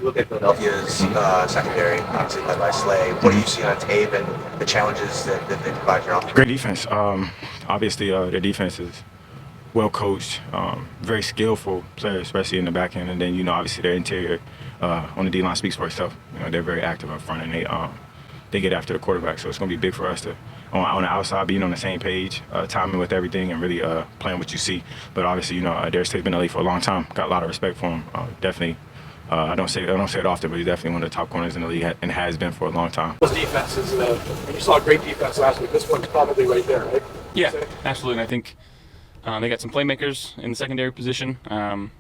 Look at Philadelphia's secondary, obviously led by Slay. What do you see on tape and the challenges that they provide your offense? Great defense. Obviously, their defense is well coached, very skillful players, especially in the back end. And then, obviously their interior on the D-line speaks for itself. They're very active up front, and they get after the quarterback. So it's going to be big for us to, on the outside, being on the same page, timing with everything, and really playing what you see. But obviously, Darius Slay's been in the league for a long time. Got a lot of respect for him. Definitely. I don't say it often, but he's definitely one of the top corners in the league and has been for a long time. Those defenses, you saw a great defense last week. This one's probably right there, right? Yeah, absolutely. And I think they got some playmakers in the secondary position, and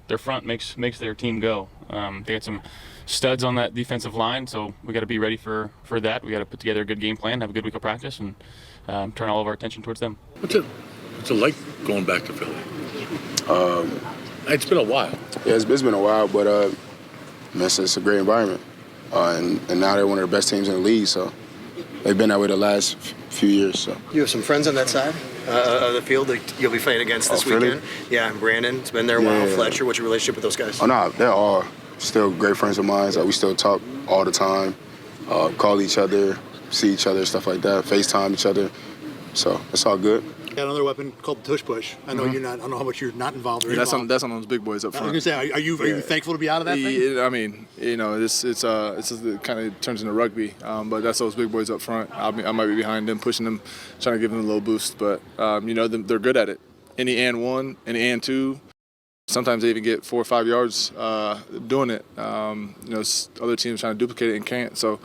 their front makes their team go. They got some studs on that defensive line, so we got to be ready for that. We got to put together a good game plan, have a good week of practice, and turn all of our attention towards them. What's it like going back to Philly? It's been a while. Yeah, it's been a while, but it's a great environment, and now they're one of the best teams in the league. So they've been that way the last few years. So you have some friends on that side of the field that you'll be playing against this weekend. Yeah, Brandon's been there a while. Fletcher, what's your relationship with those guys? Oh no, they're all still great friends of mine. We still talk all the time, call each other, see each other, stuff like that, FaceTime each other. So it's all good. Got another weapon called the tush push. I know you're not. I don't know how much you're not involved. That's on those big boys up front. I was gonna say, are you thankful to be out of that thing? I mean, it kind of turns into rugby, but that's those big boys up front. I might be behind them, pushing them, trying to give them a little boost. But they're good at it. Any and one, any and two. Sometimes they even get 4 or 5 yards doing it. Other teams trying to duplicate it and can't. So,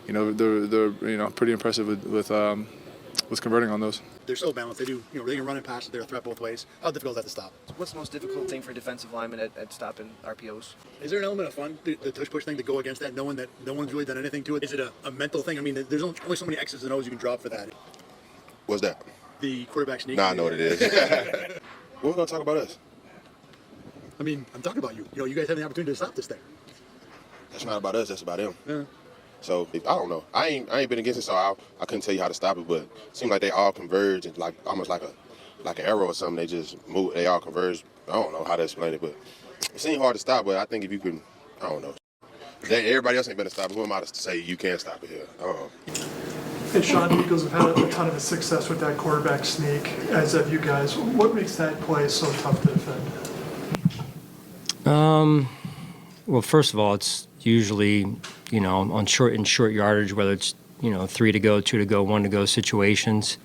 they're pretty impressive with converting on those. They're so balanced. They do, they can run and pass. They're a threat both ways. How difficult is that to stop? What's the most difficult thing for defensive linemen at stopping RPOs? Is there an element of fun, the tush push thing, to go against that, knowing that no one's really done anything to it? Is it a mental thing? I mean, there's only so many X's and O's you can drop for that. What's that? The quarterback sneak. Nah, I know what it is. We're gonna talk about us. I mean, I'm talking about you. You guys have the opportunity to stop this thing. That's not about us. That's about him. Yeah. So I don't know. I ain't been against it, so I couldn't tell you how to stop it. But it seemed like they all converge and almost like an arrow or something. They just move. They all converge. I don't know how to explain it, but it seemed hard to stop. But I think if you can, I don't know. Everybody else ain't better stop it. Who am I to say you can't stop it here? And Sean, the Eagles have had a ton of success with that quarterback sneak, as have you guys. What makes that play so tough to defend? Well, first of all, it's usually, on short yardage, whether it's, 3 to go, 2 to go, 1 to go situations.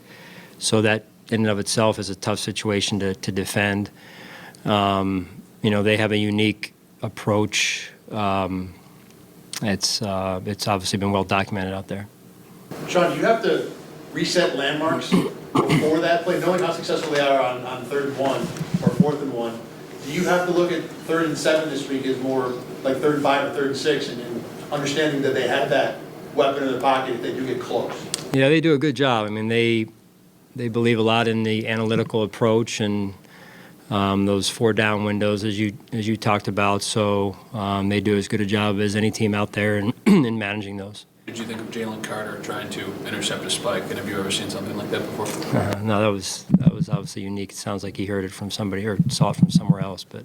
So that in and of itself is a tough situation to defend. They have a unique approach. It's obviously been well documented out there. Sean, do you have to reset landmarks before that play, knowing how successful they are on 3rd and 1 or 4th and 1? Do you have to look at 3rd and 7 this week as more like 3rd and 5 or 3rd and 6, and understanding that they have that weapon in the pocket if they do get close? Yeah, they do a good job. I mean, they believe a lot in the analytical approach and those 4 down windows as you talked about. So they do as good a job as any team out there in managing those. Did you think of Jalen Carter trying to intercept a spike? And have you ever seen something like that before? No, that was obviously unique. It sounds like he heard it from somebody or saw it from somewhere else, but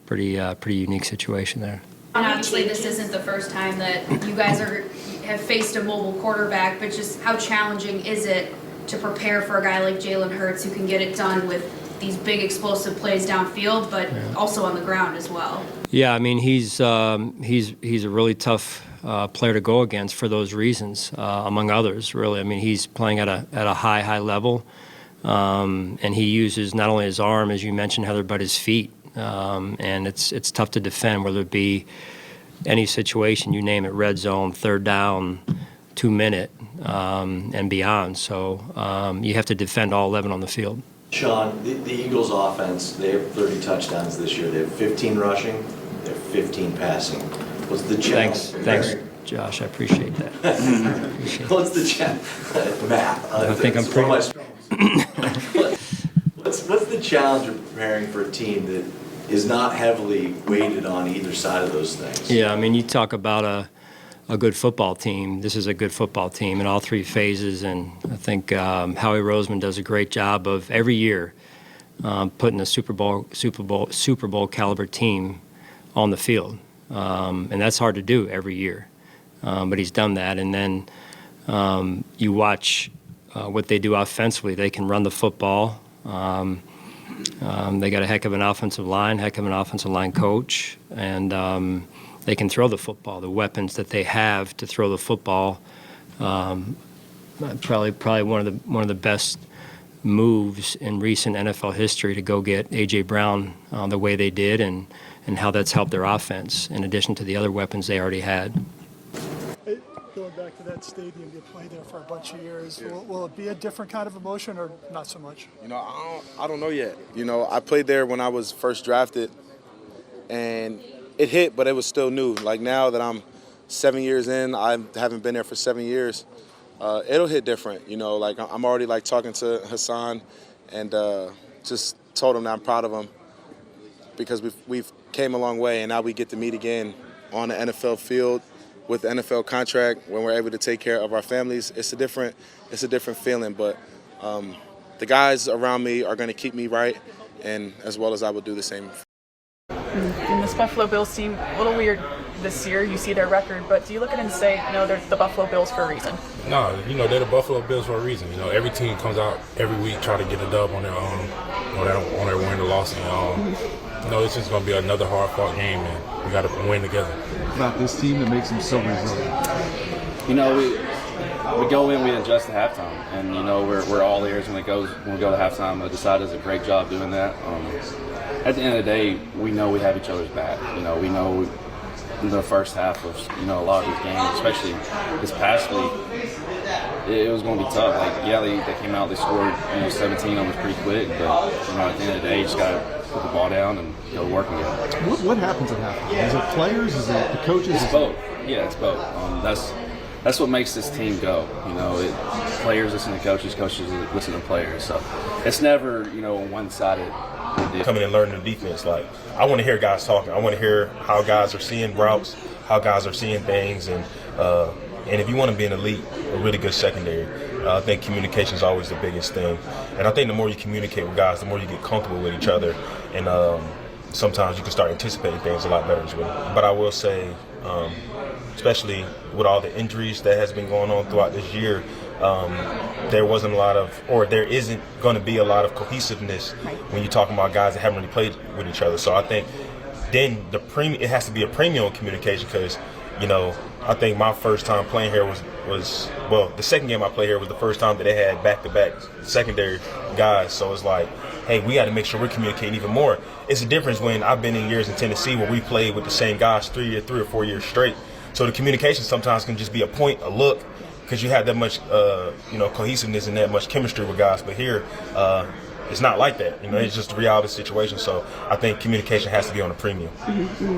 pretty unique situation there. And obviously, this isn't the first time that you guys have faced a mobile quarterback, but just how challenging is it to prepare for a guy like Jalen Hurts who can get it done with these big explosive plays downfield, but also on the ground as well? Yeah, I mean, he's a really tough player to go against for those reasons, among others, really. I mean, he's playing at a high level, and he uses not only his arm, as you mentioned, Heather, but his feet. And it's tough to defend, whether it be any situation, you name it, red zone, 3rd down, 2-minute, and beyond. So you have to defend all 11 on the field. Sean, the Eagles' offense, they have 30 touchdowns this year. They have 15 rushing, they have 15 passing. What's the challenge? Thanks, Josh. I appreciate that. What's the challenge? Math. I think I'm pretty. What's the challenge of preparing for a team that is not heavily weighted on either side of those things? Yeah, I mean, you talk about a good football team. This is a good football team in all 3 phases, and I think Howie Roseman does a great job of every year putting a Super Bowl caliber team on the field. And that's hard to do every year. But he's done that. And then you watch what they do offensively. They can run the football. They got a heck of an offensive line coach, and they can throw the football. The weapons that they have to throw the football, probably one of the best moves in recent NFL history to go get A.J. Brown the way they did, and how that's helped their offense in addition to the other weapons they already had. Going back to that stadium, you played there for a bunch of years. Yeah. Will it be a different kind of emotion or not so much? I don't know yet. I played there when I was first drafted, and it hit, but it was still new. Like now that I'm 7 years in, I haven't been there for 7 years. It'll hit different. Like I'm already like talking to Hassan, and just told him that I'm proud of him because we've came a long way, and now we get to meet again on the NFL field with the NFL contract when we're able to take care of our families. It's a different feeling, but the guys around me are going to keep me right, and as well as I will do the same. And this Buffalo Bills team, a little weird this year. You see their record, but do you look at it and say, no, they're the Buffalo Bills for a reason? No, they're the Buffalo Bills for a reason. Every team comes out every week try to get a dub on their own, or on their win or loss. It's just going to be another hard-fought game, and we got to win together. About this team that makes them so resilient. We go in, we adjust to halftime, and we're all ears when we go to halftime. The Decide does a great job doing that. At the end of the day, we know we have each other's back. We know in the first half of a lot of these games, especially this past week, it was going to be tough. They came out, they scored 17 almost pretty quick, but at the end of the day, you just got to put the ball down and go work again. What happens at halftime? Is it players? Is it the coaches? It's both. Yeah, it's both. That's what makes this team go. Players listen to coaches, coaches listen to players. So it's never one-sided. Coming and learning the defense, I want to hear guys talking. I want to hear how guys are seeing routes, how guys are seeing things, and if you want to be an elite, a really good secondary, I think communication is always the biggest thing. And I think the more you communicate with guys, the more you get comfortable with each other, and sometimes you can start anticipating things a lot better as well. But I will say, especially with all the injuries that has been going on throughout this year, there wasn't a lot of, or there isn't going to be a lot of cohesiveness when you're talking about guys that haven't really played with each other. So I think then it has to be a premium on communication because, I think my first time playing here was the second game I played here was the first time that they had back-to-back secondary guys. So it's like, hey, we got to make sure we're communicating even more. It's a difference when I've been in years in Tennessee where we played with the same guys 3 or 4 years straight. So the communication sometimes can just be a point, a look, because you have that much, cohesiveness and that much chemistry with guys. But here, it's not like that. It's just a reality situation. So I think communication has to be on a premium.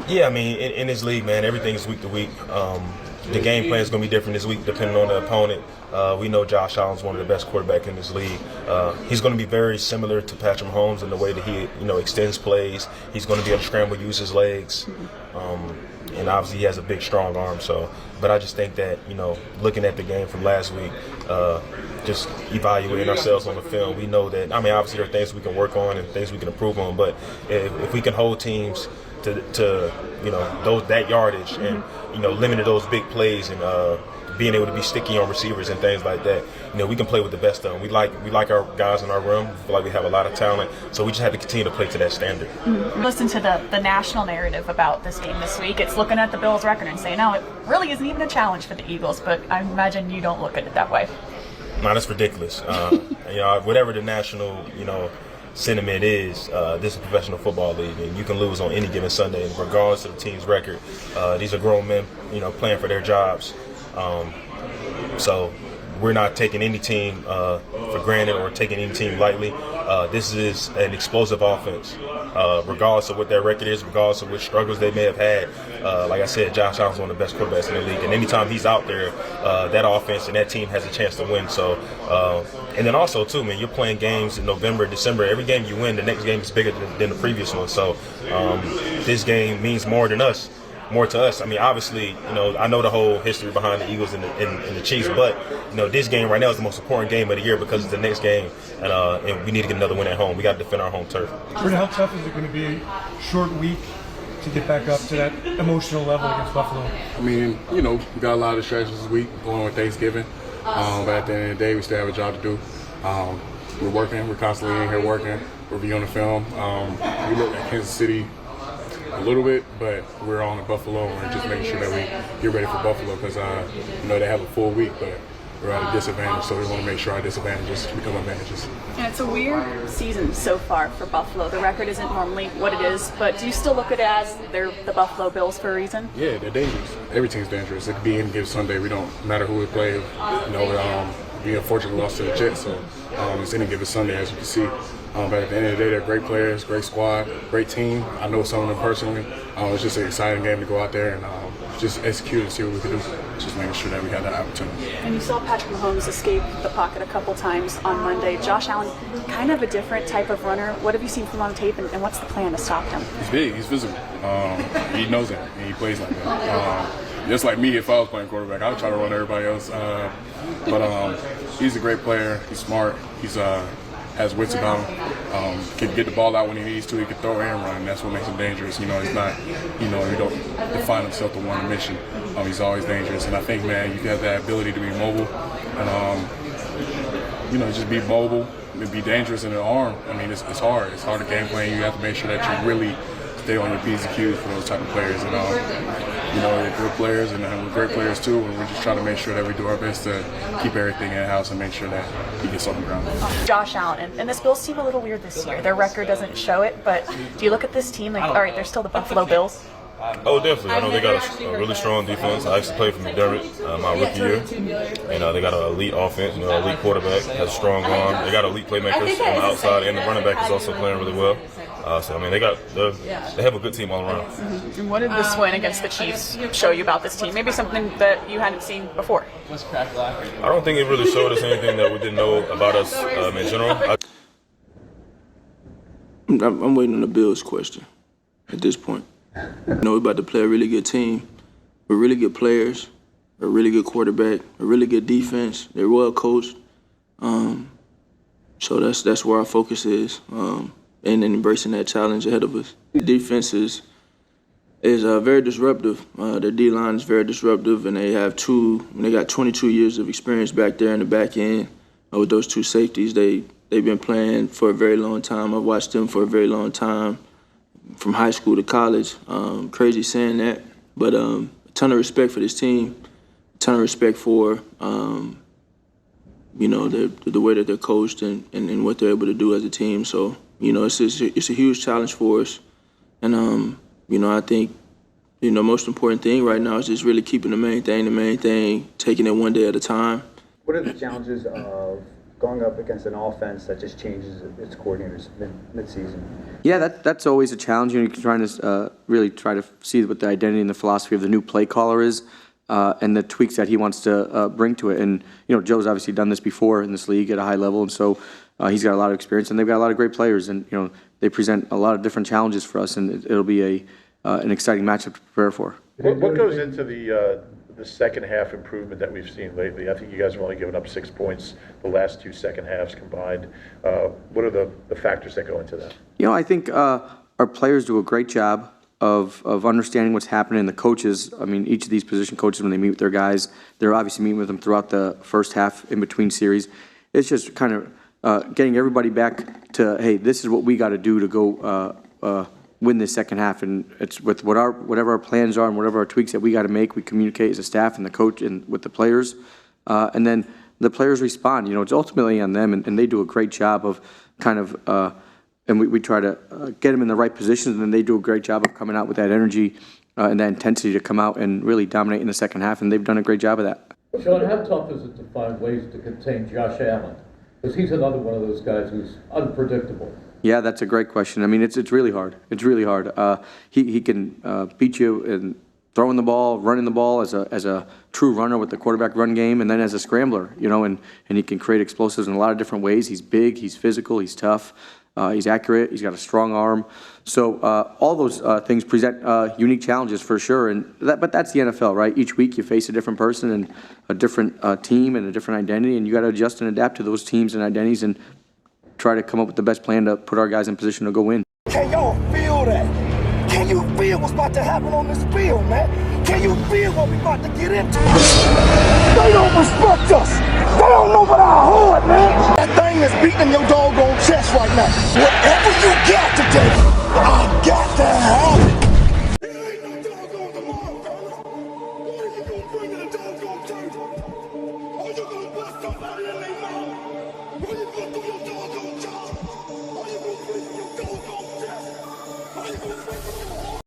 Yeah, in this league, man, everything is week to week. The game plan is going to be different this week depending on the opponent. We know Josh Allen's one of the best quarterbacks in this league. He's going to be very similar to Patrick Mahomes in the way that he, extends plays. He's going to be able to scramble, use his legs. And obviously he has a big, strong arm. But I just think that, looking at the game from last week, just evaluating ourselves on the film, we know that, obviously there are things we can work on and things we can improve on, but if we can hold teams to that yardage and, limiting those big plays and being able to be sticky on receivers and things like that, we can play with the best of them. We like our guys in our room. We feel like we have a lot of talent, so we just have to continue to play to that standard. Listen to the national narrative about this game this week. It's looking at the Bills' record and saying, no, it really isn't even a challenge for the Eagles, but I imagine you don't look at it that way. No, that's ridiculous. Whatever the national, sentiment is, this is a professional football league, and you can lose on any given Sunday, and regardless of the team's record. These are grown men, playing for their jobs. So we're not taking any team for granted or taking any team lightly. This is an explosive offense, regardless of what their record is, regardless of which struggles they may have had. Like I said, Josh Allen's one of the best quarterbacks in the league, and anytime he's out there, that offense and that team has a chance to win. So, and then also too, man, you're playing games in November, December. Every game you win, the next game is bigger than the previous one. So, this game means more to us. Obviously, I know the whole history behind the Eagles and the Chiefs, but this game right now is the most important game of the year because it's the next game, and we need to get another win at home. We got to defend our home turf. How tough is it going to be? Short week, to get back up to that emotional level against Buffalo? I mean, we got a lot of distractions this week going with Thanksgiving. But at the end of the day, we still have a job to do. We're working. We're constantly in here working, reviewing the film. We looked at Kansas City a little bit, but we're on to Buffalo and just making sure that we get ready for Buffalo because, they have a full week, but we're at a disadvantage, so we want to make sure our disadvantages become advantages. And it's a weird season so far for Buffalo. The record isn't normally what it is, but do you still look at it as they're the Buffalo Bills for a reason? Yeah, they're dangerous. Everything's dangerous. It could be any given Sunday. We don't matter who we play. We unfortunately lost to the Jets, so it's any given Sunday, as you can see. But at the end of the day, they're great players, great squad, great team. I know some of them personally. It's just an exciting game to go out there and just execute and see what we can do. Just making sure that we have that opportunity. And you saw Patrick Mahomes escape the pocket a couple times on Monday. Josh Allen, kind of a different type of runner. What have you seen from him on tape, and what's the plan to stop him? He's big. He's physical. He knows that, and he plays like that. Just like me, if I was playing quarterback, I would try to run everybody else. But he's a great player. He's smart. He's has wits about him. Can get the ball out when he needs to. He can throw and run. That's what makes him dangerous. He's not. He don't define himself to one mission. He's always dangerous. And I think, man, you have that ability to be mobile and just be mobile and be dangerous in the arm. I mean, it's hard. It's hard to game plan. You have to make sure that you really stay on your P's and Q's for those type of players. And they're good players and we're great players too. And we're just trying to make sure that we do our best to keep everything in house and make sure that he gets on the ground. Josh Allen, and this Bills team a little weird this year. Their record doesn't show it, but do you look at this team like, all right, they're still the Buffalo Bills? Oh, definitely. I know they got a really strong defense. I actually played for McDermott my rookie year. And they got an elite offense, elite quarterback, has a strong arm. They got elite playmakers on the outside, and the running back is also playing really well. So, I mean, they have a good team all around. Mm-hmm. And what did this win against the Chiefs show you about this team? Maybe something that you hadn't seen before? I don't think it really showed us anything that we didn't know about us in general. I'm waiting on the Bills question at this point. We're about to play a really good team with really good players, a really good quarterback, a really good defense. They're well coached. So that's where our focus is, and then embracing that challenge ahead of us. The defense is very disruptive. Their D-line is very disruptive, and they got 22 years of experience back there in the back end with those two safeties. They've been playing for a very long time. I've watched them for a very long time. From high school to college. Crazy saying that, but a ton of respect for this team, a ton of respect for the way that they're coached and what they're able to do as a team. So it's a huge challenge for us, and I think most important thing right now is just really keeping the main thing, taking it one day at a time. What are the challenges of going up against an offense that just changes its coordinators mid-season? Yeah, that's always a challenge. You're trying to really try to see what the identity and the philosophy of the new play caller is, and the tweaks that he wants to bring to it. And Joe's obviously done this before in this league at a high level, and so he's got a lot of experience, and they've got a lot of great players, and they present a lot of different challenges for us, and it'll be an exciting matchup to prepare for. What goes into the second half improvement that we've seen lately? I think you guys have only given up 6 points the last two second halves combined. What are the factors that go into that? I think our players do a great job of understanding what's happening. The coaches, I mean, each of these position coaches, when they meet with their guys, they're obviously meeting with them throughout the first half in between series. It's just kind of getting everybody back to, hey, this is what we got to do to go win this second half, and it's with whatever our plans are and whatever our tweaks that we got to make. We communicate as a staff and the coach and with the players, and then the players respond. It's ultimately on them, and they do a great job of kind of, and we try to get them in the right positions, and then they do a great job of coming out with that energy and that intensity to come out and really dominate in the second half, and they've done a great job of that. Sean, how tough is it to find ways to contain Josh Allen? Because he's another one of those guys who's unpredictable. Yeah, that's a great question. I mean, it's really hard. It's really hard. He can beat you in throwing the ball, running the ball as a true runner with the quarterback run game, and then as a scrambler, and he can create explosives in a lot of different ways. He's big, he's physical, he's tough, he's accurate, he's got a strong arm. So all those things present unique challenges for sure. But that's the NFL, right? Each week you face a different person and a different team and a different identity, and you got to adjust and adapt to those teams and identities and try to come up with the best plan to put our guys in position to go win. Can y'all feel that? Can you feel what's about to happen on this field, man? Can you feel what we about to get into? They don't respect us. They don't know about our heart, man. That thing that's beating in your doggone chest right now. Whatever you got today, I got to have it.